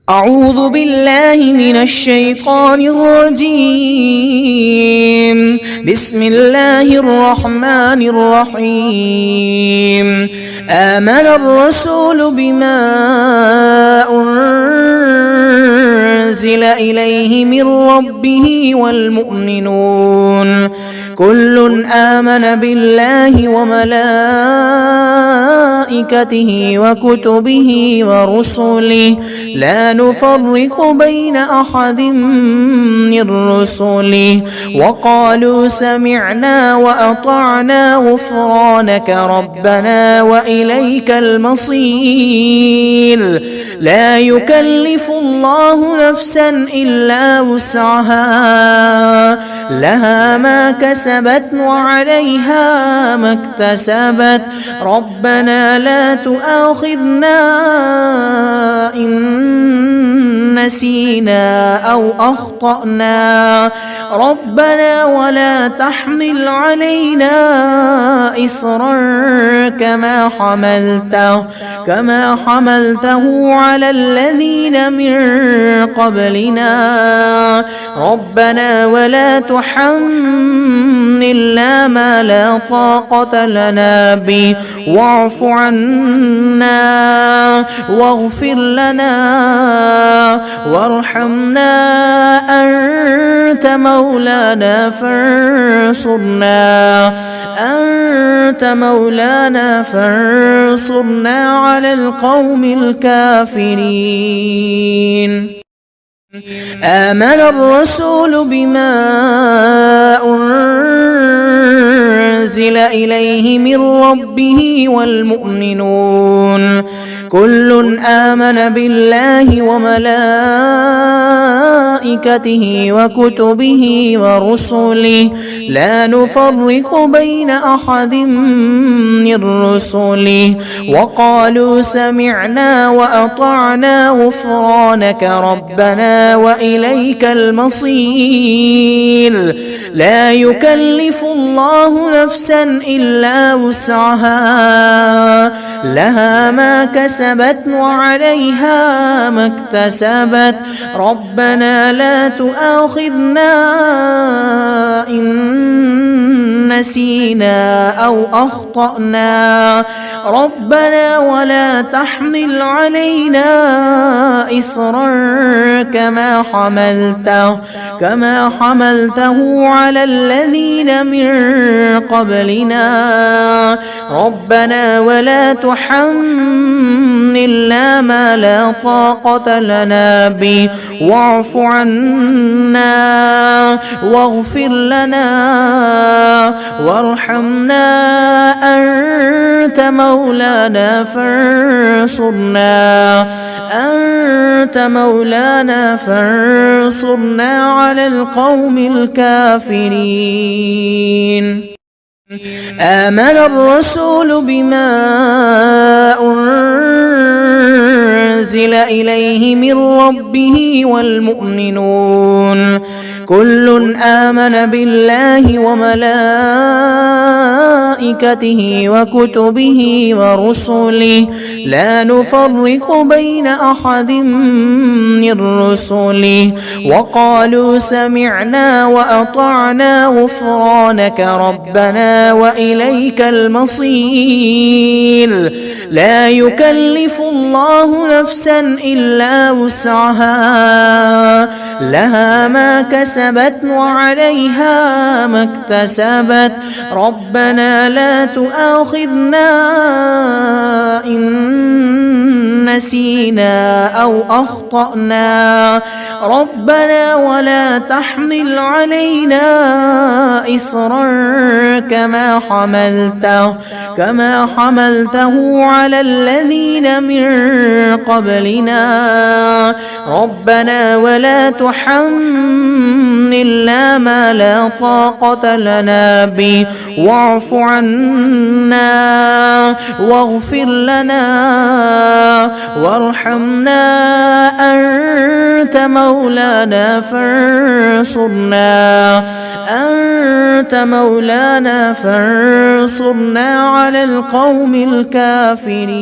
أعوذ بالله من الشيطان الرجيم. بسم الله الرحمن الرحيم. آمن الرسول بما أنزل إليه من ربه والمؤمنون كل آمن بالله وملائكته وكتبه ورسله لا نفرق بين أحد من رسله وقالوا سمعنا وأطعنا غفرانك ربنا وإليك المصير. لا يكلف الله نفسا إلا وسعها لها ما كسبت وعليها ما اكتسبت ربنا لا تؤاخذنا إن نسينا أو أخطأنا ربنا ولا تحمل علينا إصرا كما حملته على الذين من قبلنا ربنا ولا تحملنا ما لا طاقة لنا به واعف عنا واغفر لنا وارحمنا أنت مولانا فانصرنا على القوم الكافرين. آمن الرسول بما أنزل إليه من ربه والمؤمنون كل آمن بالله وملائكته وكتبه ورسله لا نفرق بين أحد من رسله وقالوا سمعنا وأطعنا غفرانك ربنا وإليك المصير. لا يكلف الله نفسا إلا وسعها لها ما كسبت وعليها ما اكتسبت ربنا لا تؤاخذنا إن نسينا أو أخطأنا ربنا ولا تحمل علينا إصرا كما حملته على الذين من قبلنا ربنا ولا تحملنا ما لا طاقة لنا به واعف عنا واغفر لنا وارحمنا أنت مولانا فانصرنا على القوم الكافرين. آمن الرسول بما أنزل إليه من ربه والمؤمنون كل آمن بالله وملائكته وكتبه ورسله لا نفرق بين أحد من رسله وقالوا سمعنا وأطعنا غفرانك ربنا وإليك المصير. لا يكلف الله نفسا إلا وسعها لها ما كسبت وعليها ما اكتسبت ربنا لا تؤاخذنا إن نسينا أو أخطأنا ربنا ولا تحمل علينا إصرا كما حملته على الذين من قبلنا ربنا ولا تحملنا ما لا طاقة لنا به واعف عنا واغفر لنا وارحمنا أنت مولانا فانصرنا على القوم الكافرين.